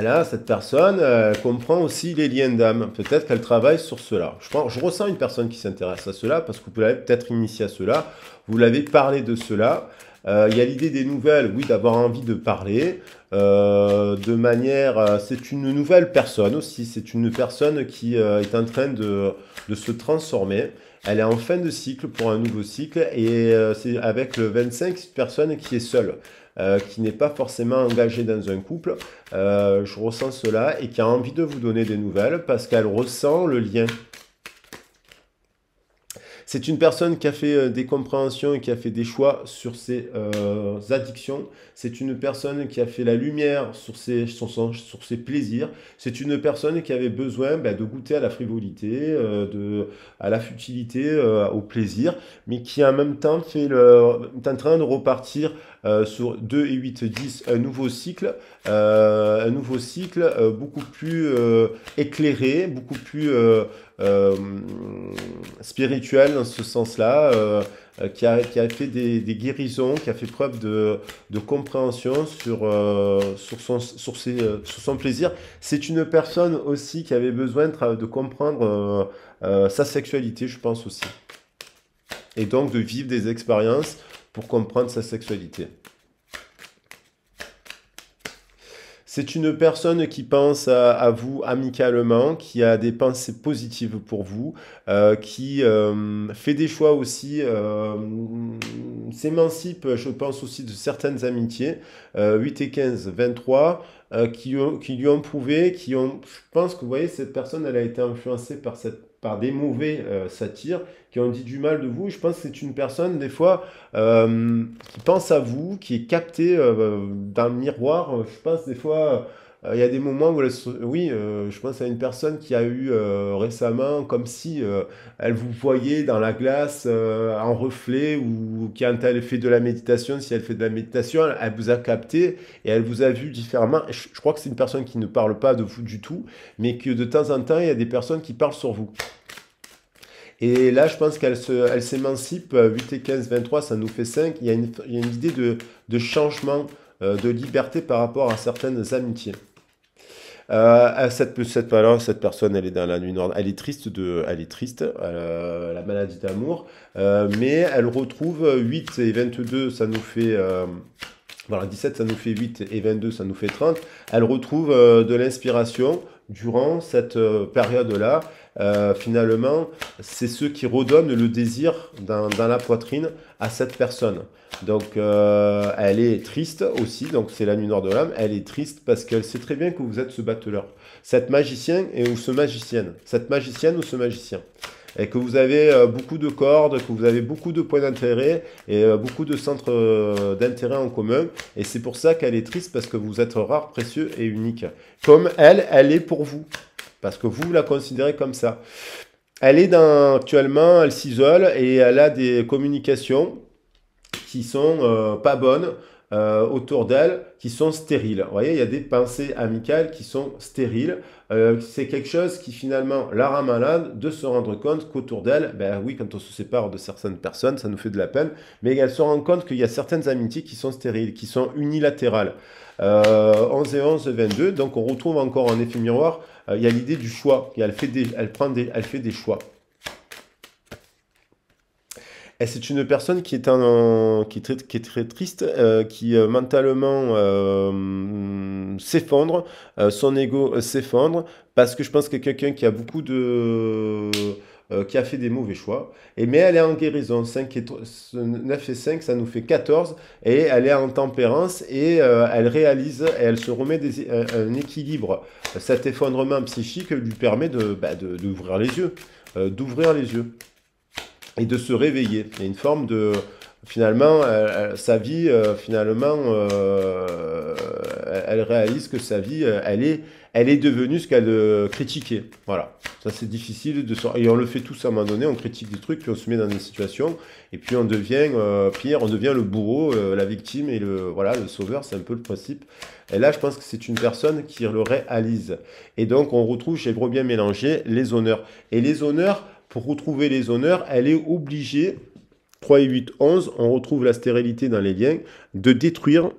Là, cette personne comprend aussi les liens d'âme. Peut-être qu'elle travaille sur cela. Je ressens une personne qui s'intéresse à cela parce que vous l'avez peut-être initié à cela. Vous l'avez parlé de cela. Il y a l'idée des nouvelles, oui, d'avoir envie de parler, de manière... c'est une nouvelle personne aussi, c'est une personne qui est en train de se transformer. Elle est en fin de cycle pour un nouveau cycle et c'est avec le 25, c'est une personne qui est seule. Qui n'est pas forcément engagée dans un couple, je ressens cela, et qui a envie de vous donner des nouvelles parce qu'elle ressent le lien. C'est une personne qui a fait des compréhensions et qui a fait des choix sur ses addictions. C'est une personne qui a fait la lumière sur ses plaisirs. C'est une personne qui avait besoin de goûter à la frivolité, à la futilité, au plaisir, mais qui en même temps est en train de repartir sur 2 et 8, 10, un nouveau cycle beaucoup plus éclairé, beaucoup plus euh, spirituel dans ce sens-là, qui a fait des guérisons, qui a fait preuve de compréhension sur son plaisir. C'est une personne aussi qui avait besoin de comprendre sa sexualité, je pense aussi. Et donc de vivre des expériences pour comprendre sa sexualité. C'est une personne qui pense à vous amicalement, qui a des pensées positives pour vous, qui fait des choix aussi, s'émancipe, je pense aussi de certaines amitiés, 8 et 15, 23, qui lui ont prouvé, je pense que vous voyez, cette personne, elle a été influencée par des mauvais satires qui ont dit du mal de vous. Je pense que c'est une personne, des fois, qui pense à vous, qui est captée dans le miroir. Je pense, des fois, il y a des moments où, oui, je pense à une personne qui a eu récemment, comme si elle vous voyait dans la glace en reflet, ou quand elle fait de la méditation, si elle fait de la méditation, elle vous a capté et elle vous a vu différemment. Je crois que c'est une personne qui ne parle pas de vous du tout, mais que de temps en temps, il y a des personnes qui parlent sur vous. Et là, je pense elle s'émancipe, 8 et 15, 23, ça nous fait 5. Il y a une idée de changement, de liberté par rapport à certaines amitiés. Cette personne, elle est dans la nuit noire, elle est triste, la maladie d'amour, mais elle retrouve 8 et 22, ça nous fait... voilà, 17, ça nous fait 8 et 22, ça nous fait 30. Elle retrouve de l'inspiration durant cette période-là. Finalement, c'est ce qui redonne le désir dans la poitrine à cette personne. Donc, elle est triste aussi, donc c'est la nuit noire de l'âme. Elle est triste parce qu'elle sait très bien que vous êtes ce battleur. Cette magicienne ou ce magicienne. Cette magicienne ou ce magicien. Et que vous avez beaucoup de cordes, que vous avez beaucoup de points d'intérêt et beaucoup de centres d'intérêt en commun. Et c'est pour ça qu'elle est triste, parce que vous êtes rare, précieux et unique. Comme elle est pour vous. Parce que vous la considérez comme ça. Actuellement, elle s'isole et elle a des communications qui sont pas bonnes autour d'elle, qui sont stériles. Vous voyez, il y a des pensées amicales qui sont stériles. C'est quelque chose qui finalement la rend malade de se rendre compte qu'autour d'elle, ben oui, quand on se sépare de certaines personnes, ça nous fait de la peine, mais elle se rend compte qu'il y a certaines amitiés qui sont stériles, qui sont unilatérales. 11 et 11, 22, donc on retrouve encore en effet miroir, il y a l'idée du choix, elle fait des choix. Et c'est une personne qui est très triste, qui mentalement s'effondre, son ego s'effondre, parce que je pense que quelqu'un qui a qui a fait des mauvais choix, mais elle est en guérison. 9 et 5, ça nous fait 14, et elle est en tempérance, et elle réalise, et elle se remet un équilibre. Cet effondrement psychique lui permet d'ouvrir les yeux, et de se réveiller. Il y a une forme de... Finalement, sa vie, elle réalise que sa vie, elle est devenue ce qu'elle critiquait. Voilà. Ça, c'est difficile de sortir. Et on le fait tous à un moment donné, on critique des trucs, puis on se met dans des situations, et puis on devient pire, on devient le bourreau, la victime, et le sauveur, c'est un peu le principe. Et là, je pense que c'est une personne qui le réalise. Et donc, on retrouve, j'ai bien mélangé, les honneurs. Et les honneurs, pour retrouver les honneurs, elle est obligée, 3 et 8, 11, on retrouve la stérilité dans les liens, de détruire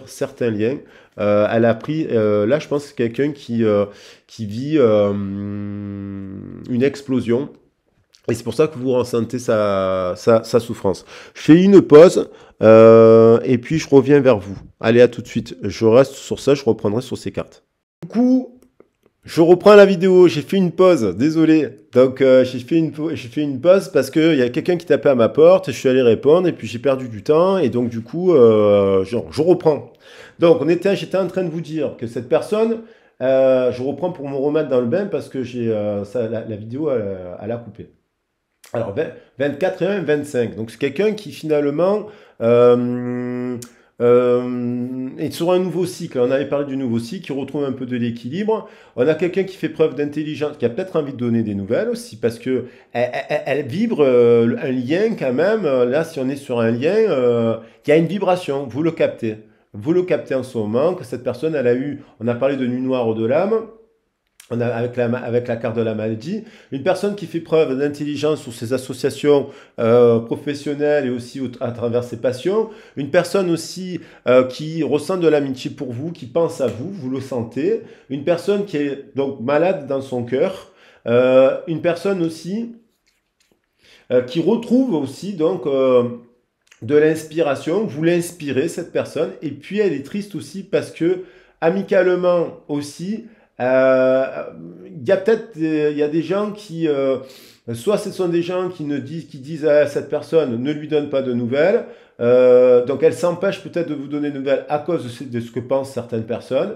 certains liens. Elle a pris, là je pense que c'est quelqu'un qui vit une explosion Et c'est pour ça que vous ressentez sa souffrance. Je fais une pause et puis je reviens vers vous. Allez, à tout de suite. Je reste sur ça, je reprendrai sur ces cartes. Du coup, je reprends la vidéo. J'ai fait une pause, désolé. Donc, j'ai fait une pause parce qu'il y a quelqu'un qui tapait à ma porte. Je suis allé répondre et puis j'ai perdu du temps. Et donc, du coup, je reprends. Donc, j'étais en train de vous dire que cette personne, je reprends pour me remettre dans le bain parce que la vidéo, elle a coupé. Alors, 24 et 1, 25. Donc, c'est quelqu'un qui finalement est sur un nouveau cycle. On avait parlé du nouveau cycle, qui retrouve un peu de l'équilibre. On a quelqu'un qui fait preuve d'intelligence, qui a peut-être envie de donner des nouvelles aussi, parce que elle vibre un lien quand même. Là, si on est sur un lien, il y a une vibration. Vous le captez. Vous le captez en ce moment, que cette personne, elle a eu, on a parlé de nuit noire de l'âme. Avec la carte de la maladie, une personne qui fait preuve d'intelligence sur ses associations professionnelles et aussi à travers ses passions, une personne aussi qui ressent de l'amitié pour vous, qui pense à vous, vous le sentez, une personne qui est donc malade dans son cœur, une personne aussi qui retrouve aussi donc de l'inspiration, vous l'inspirez cette personne, et puis elle est triste aussi parce que amicalement aussi, il y a il y a des gens qui, soit ce sont des gens qui disent à cette personne ne lui donne pas de nouvelles, donc elle s'empêche peut-être de vous donner de nouvelles à cause de ce que pensent certaines personnes.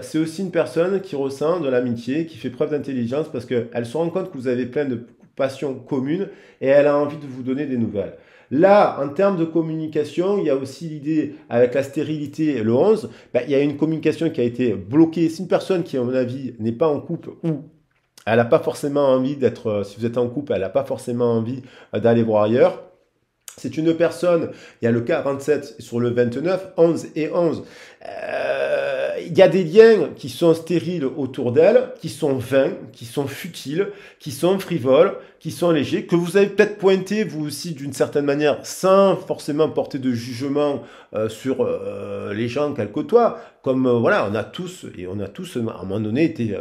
C'est aussi une personne qui ressent de l'amitié, qui fait preuve d'intelligence parce qu'elle se rend compte que vous avez plein de passions communes et elle a envie de vous donner des nouvelles. Là, en termes de communication, il y a aussi l'idée, avec la stérilité et le 11, il y a une communication qui a été bloquée. C'est une personne qui, à mon avis, n'est pas en couple ou elle n'a pas forcément envie d'être, si vous êtes en couple, elle n'a pas forcément envie d'aller voir ailleurs. C'est une personne, il y a le 47 sur le 29, 11 et 11. Il y a des liens qui sont stériles autour d'elle, qui sont vains, qui sont futiles, qui sont frivoles, qui sont légers, que vous avez peut-être pointé vous aussi d'une certaine manière, sans forcément porter de jugement sur les gens qu'elle côtoie. Comme voilà, on a tous à un moment donné été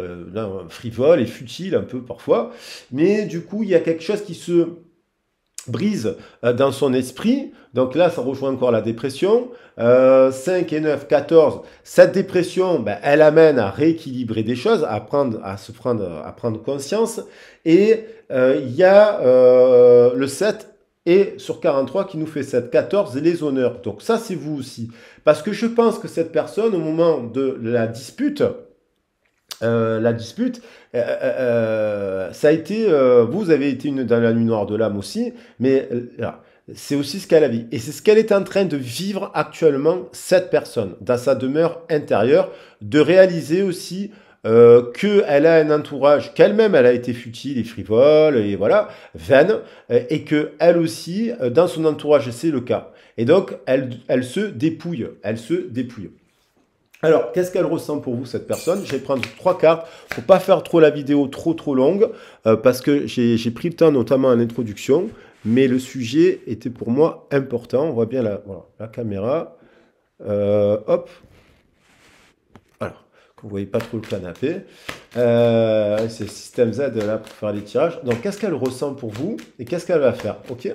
frivoles et futiles un peu parfois. Mais du coup, il y a quelque chose qui se brise dans son esprit. Donc là, ça rejoint encore la dépression. 5 et 9, 14. Cette dépression, elle amène à rééquilibrer des choses, à prendre conscience. Et il y a le 7 et sur 43 qui nous fait 7. 14, les honneurs. Donc ça, c'est vous aussi. Parce que je pense que cette personne, au moment de la dispute, ça a été, vous avez été dans la nuit noire de l'âme aussi, mais c'est aussi ce qu'elle a vécu. Et c'est ce qu'elle est en train de vivre actuellement, cette personne, dans sa demeure intérieure, de réaliser aussi qu'elle a un entourage, qu'elle-même, elle a été futile et frivole, et voilà, vaine, et que elle aussi, dans son entourage, c'est le cas. Et donc, elle se dépouille, Alors, qu'est-ce qu'elle ressent pour vous, cette personne? Je vais prendre 3 cartes pour pas faire trop la vidéo trop longue, parce que j'ai pris le temps, notamment en introduction, mais le sujet était pour moi important. On voit bien la caméra. Hop. Alors, que vous voyez pas trop le canapé. C'est Système Z là pour faire les tirages. Donc, qu'est-ce qu'elle ressent pour vous et qu'est-ce qu'elle va faire? Ok.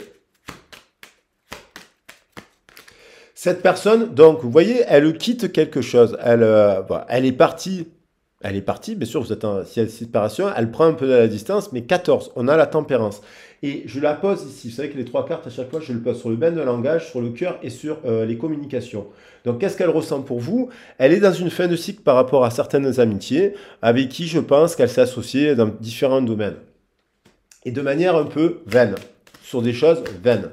Cette personne, donc, vous voyez, elle quitte quelque chose. Elle est partie. Elle est partie, bien sûr, s'il y a une séparation, elle prend un peu de la distance, mais 14, on a la tempérance. Et je la pose ici. Vous savez que les 3 cartes, à chaque fois, je le pose sur le bain de langage, sur le cœur et sur les communications. Donc, qu'est-ce qu'elle ressent pour vous? Elle est dans une fin de cycle par rapport à certaines amitiés, avec qui je pense qu'elle s'est associée dans différents domaines. Et de manière un peu vaine, sur des choses vaines.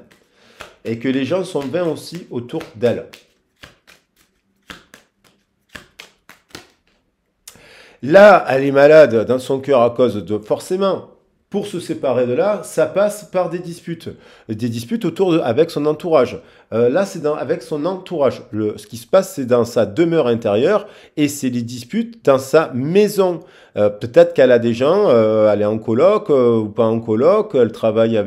Et que les gens sont vains aussi autour d'elle. Là, elle est malade dans son cœur à cause de... Forcément, pour se séparer de là, ça passe par des disputes. Des disputes avec son entourage. Là, c'est avec son entourage. Ce qui se passe, c'est dans sa demeure intérieure et c'est les disputes dans sa maison. Peut-être qu'elle a des gens, elle est en coloc ou pas en coloc, elle travaille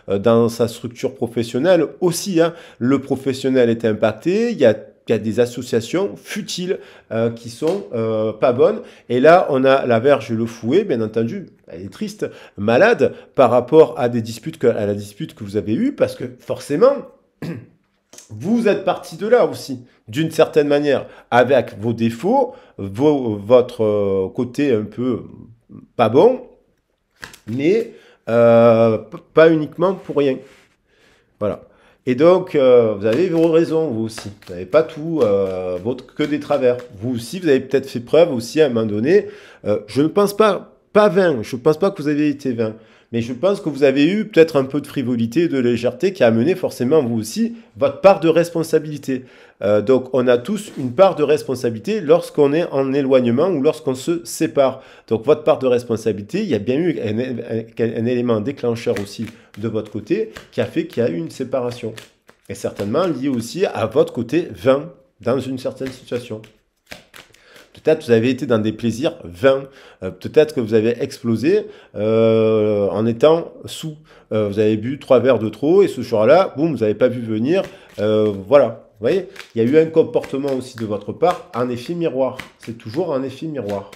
dans sa structure professionnelle aussi. Hein. Le professionnel est impacté, il y a y a des associations futiles qui sont pas bonnes. Et là, on a la Vierge le fouet, bien entendu, elle est triste, malade par rapport à à la dispute que vous avez eue, parce que forcément, vous êtes parti de là aussi, d'une certaine manière, avec vos défauts, votre côté un peu pas bon, mais pas uniquement pour rien. Voilà. Et donc, vous avez vos raisons, vous aussi. Vous n'avez pas tout, que des travers. Vous aussi, vous avez peut-être fait preuve aussi à un moment donné. Je ne pense pas vain. Je ne pense pas que vous avez été vain. Mais je pense que vous avez eu peut-être un peu de frivolité et de légèreté qui a amené forcément, vous aussi, votre part de responsabilité. Donc, on a tous une part de responsabilité lorsqu'on est en éloignement ou lorsqu'on se sépare. Donc, votre part de responsabilité, il y a bien eu un élément déclencheur aussi de votre côté qui a fait qu'il y a eu une séparation. Et certainement lié aussi à votre côté vain dans une certaine situation. Peut-être que vous avez été dans des plaisirs vains. Peut-être que vous avez explosé en étant sous. Vous avez bu 3 verres de trop et ce soir-là, boum, vous n'avez pas vu venir. Voilà. Vous voyez, il y a eu un comportement aussi de votre part, un effet miroir. C'est toujours un effet miroir.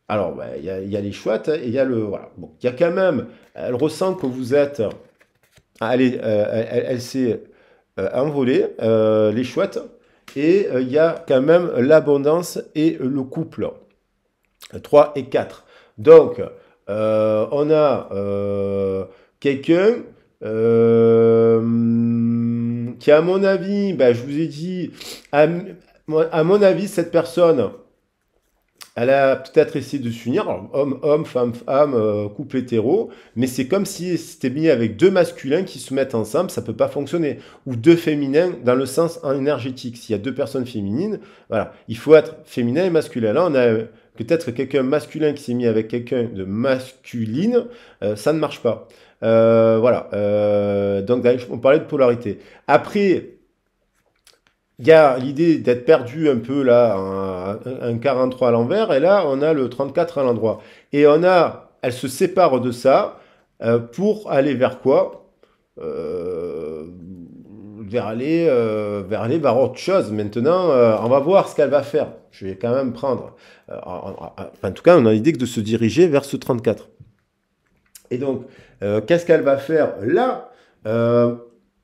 Alors, il y a les chouettes et il y a le... Voilà. Bon, il y a quand même... Elle ressent que vous êtes... Allez, elle s'est envolée, les chouettes. Et il y a quand même l'abondance et le couple. 3 et 4. Donc, on a quelqu'un qui, à mon avis, ben, je vous ai dit, à mon avis, cette personne, elle a peut-être essayé de s'unir, homme, femme, couple hétéro, mais c'est comme si c'était mis avec 2 masculins qui se mettent ensemble, ça peut pas fonctionner. Ou 2 féminins dans le sens énergétique. S'il y a 2 personnes féminines, voilà, il faut être féminin et masculin. Là, on a peut-être quelqu'un masculin qui s'est mis avec quelqu'un de masculine, ça ne marche pas. Voilà. Donc, on parlait de polarité. Après, il y a l'idée d'être perdu un peu là, un 43 à l'envers, et là on a le 34 à l'endroit. Et elle se sépare de ça pour aller vers quoi? Vers autre chose. Maintenant, on va voir ce qu'elle va faire. Je vais quand même prendre. En tout cas, on a l'idée de se diriger vers ce 34. Et donc, qu'est-ce qu'elle va faire là?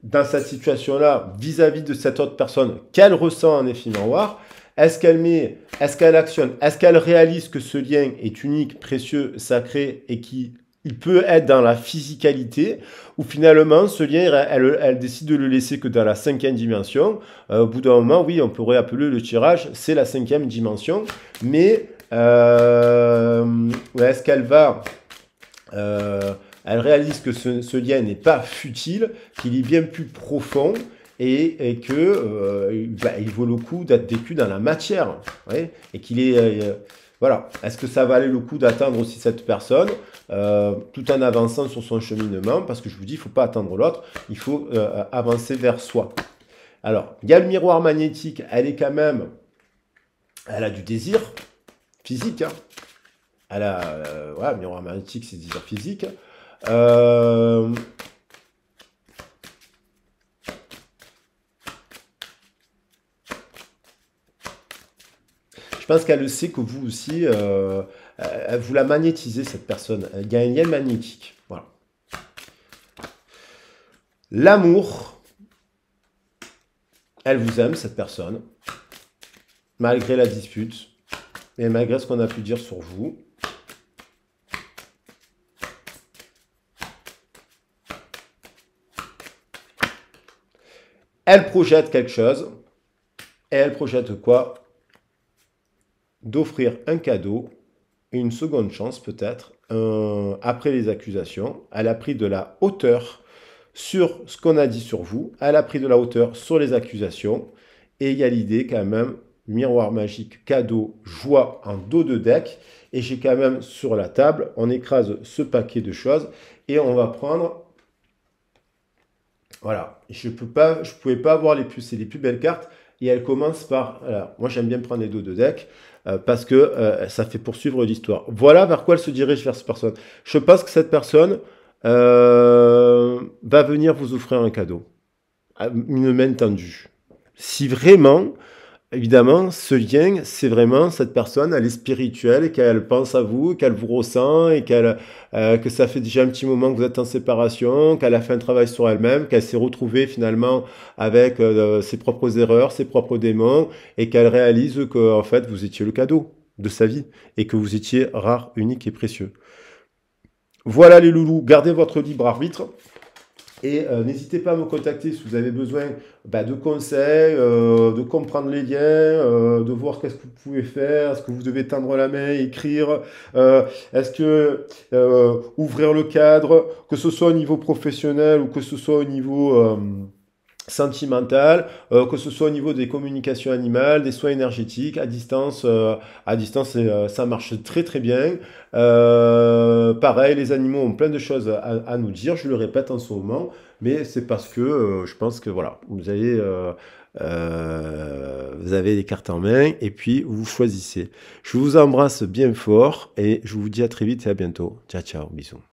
Dans cette situation-là, vis-à-vis de cette autre personne, qu'elle ressent un effet miroir, est-ce qu'elle actionne, est-ce qu'elle réalise que ce lien est unique, précieux, sacré et qu'il peut être dans la physicalité, ou finalement, ce lien, elle décide de le laisser que dans la 5e dimension. Au bout d'un moment, oui, on pourrait appeler le tirage, c'est la 5e dimension, mais est-ce qu'elle va... elle réalise que ce lien n'est pas futile, qu'il est bien plus profond et que il vaut le coup d'être vécu dans la matière. Ouais, et qu'il est... voilà. Est-ce que ça valait le coup d'attendre aussi cette personne tout en avançant sur son cheminement? Parce que je vous dis, il ne faut pas attendre l'autre, il faut avancer vers soi. Alors, il y a le miroir magnétique, elle a du désir physique. Hein. Elle a... voilà, miroir magnétique, c'est désir physique. Je pense qu'elle le sait que vous aussi, vous la magnétisez, cette personne. Il y a un lien magnétique. Voilà. L'amour, elle vous aime, cette personne, malgré la dispute et malgré ce qu'on a pu dire sur vous. Elle projette quelque chose. Et elle projette quoi? D'offrir un cadeau, une seconde chance peut-être, après les accusations. Elle a pris de la hauteur sur ce qu'on a dit sur vous. Elle a pris de la hauteur sur les accusations. Et il y a l'idée quand même, miroir magique, cadeau, joie en dos de deck. Et j'ai quand même sur la table, on écrase ce paquet de choses. Et on va prendre... Voilà, je pouvais pas avoir c'est les plus belles cartes. Et elle commence par, voilà, moi j'aime bien prendre les dos de deck parce que ça fait poursuivre l'histoire. Voilà vers quoi elle se dirige vers cette personne. Je pense que cette personne va venir vous offrir un cadeau, une main tendue. Si vraiment, évidemment, ce lien, c'est vraiment cette personne, elle est spirituelle, et qu'elle pense à vous, qu'elle vous ressent, et que ça fait déjà un petit moment que vous êtes en séparation, qu'elle a fait un travail sur elle-même, qu'elle s'est retrouvée finalement avec ses propres erreurs, ses propres démons, et qu'elle réalise que en fait vous étiez le cadeau de sa vie, et que vous étiez rare, unique et précieux. Voilà les loulous, gardez votre libre arbitre. Et n'hésitez pas à me contacter si vous avez besoin de conseils, de comprendre les liens, de voir qu'est-ce que vous pouvez faire, est-ce que vous devez tendre la main, écrire, est-ce que ouvrir le cadre, que ce soit au niveau professionnel ou que ce soit au niveau sentimentale, que ce soit au niveau des communications animales, des soins énergétiques, à distance ça marche très très bien. Pareil, les animaux ont plein de choses à nous dire, je le répète en ce moment, mais c'est parce que je pense que voilà, vous avez des cartes en main et puis vous choisissez. Je vous embrasse bien fort et je vous dis à très vite et à bientôt. Ciao ciao, bisous.